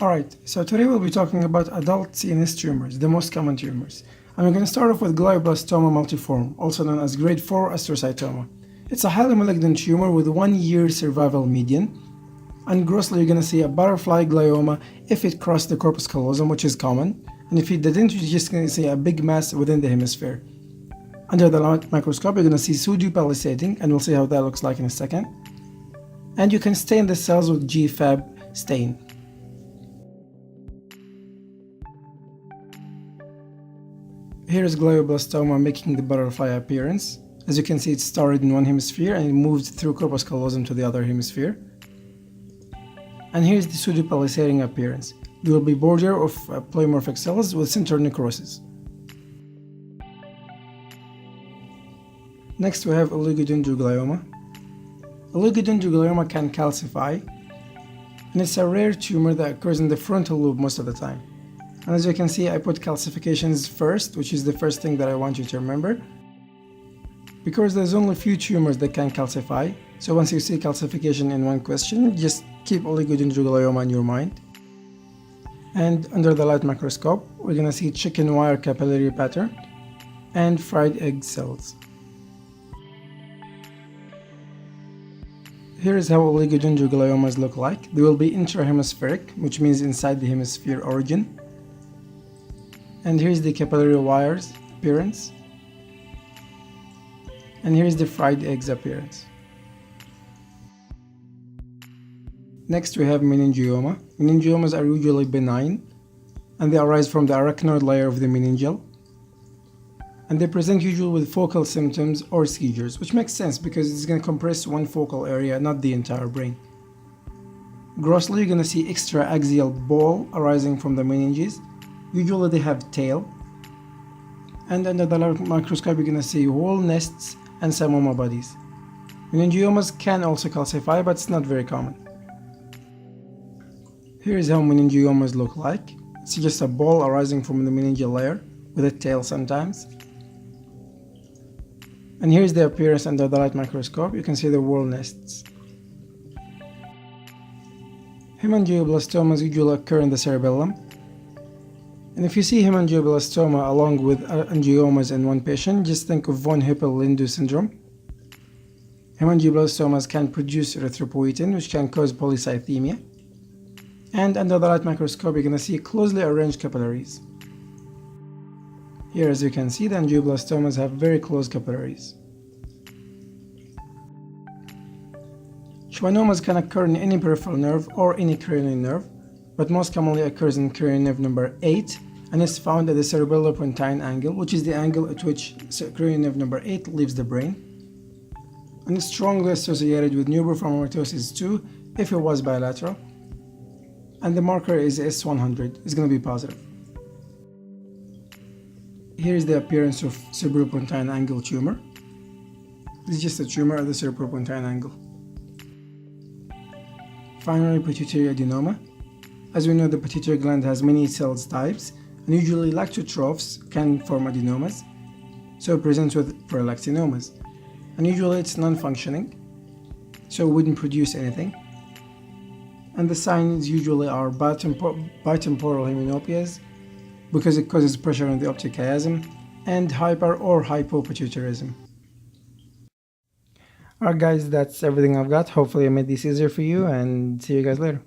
Alright, so today we'll be talking about adult CNS tumors, the most common tumors. And we're going to start off with glioblastoma multiforme, also known as grade 4 astrocytoma. It's a highly malignant tumor with 1 year survival median. And grossly you're going to see a butterfly glioma if it crossed the corpus callosum, which is common. And if it didn't, you're just going to see a big mass within the hemisphere. Under the light microscope, you're going to see pseudo-palisading, and we'll see how that looks like in a second. And you can stain the cells with GFAB stain. Here is glioblastoma making the butterfly appearance. As you can see, it started in one hemisphere and it moved through corpus callosum to the other hemisphere. And here's the pseudo-palisading appearance. There will be border of pleomorphic cells with center necrosis. Next we have oligodendroglioma. Oligodendroglioma can calcify, and it's a rare tumor that occurs in the frontal lobe most of the time. And as you can see, I put calcifications first, which is the first thing that I want you to remember, because there's only few tumors that can calcify. So once you see calcification in one question, just keep oligodendroglioma in your mind. And under the light microscope, we're going to see chicken wire capillary pattern and fried egg cells. Here is how oligodendrogliomas look like. They will be intrahemispheric, which means inside the hemisphere origin. And here's the capillary wires appearance. And here's the fried eggs appearance. Next we have meningioma. Meningiomas are usually benign, and they arise from the arachnoid layer of the meningeal. And they present usually with focal symptoms or seizures, which makes sense because it's going to compress one focal area, not the entire brain. Grossly, you're going to see extra-axial ball arising from the meninges. Usually they have tail. And under the microscope, you're going to see whole nests and psammoma bodies. Meningiomas can also calcify, but it's not very common. Here is how meningiomas look like. It's just a ball arising from the meningeal layer with a tail sometimes. And here's the appearance under the light microscope. You can see the whorl nests. Hemangioblastomas usually occur in the cerebellum. And if you see hemangioblastoma along with angiomas in one patient, just think of von Hippel-Lindau syndrome. Hemangioblastomas can produce erythropoietin, which can cause polycythemia. And under the light microscope, you're going to see closely arranged capillaries. Here, as you can see, the angioblastomas have very close capillaries. Schwannomas can occur in any peripheral nerve or any cranial nerve, but most commonly occurs in cranial nerve number 8 and is found at the cerebellopontine angle, which is the angle at which cranial nerve number 8 leaves the brain. And is strongly associated with neurofibromatosis 2 if it was bilateral. And the marker is S100, it's going to be positive. Here is the appearance of cerebellopontine angle tumor. This is just a tumor at the cerebellopontine angle. Finally, pituitary adenoma. As we know, the pituitary gland has many cell types, and usually lactotrophs can form adenomas, so it presents with prolactinomas. And usually it's non-functioning, so it wouldn't produce anything. And the signs usually are bitemporal heminopias, because it causes pressure on the optic chiasm, and hyper or hypopituitarism. Alright guys, that's everything I've got. Hopefully I made this easier for you, and see you guys later.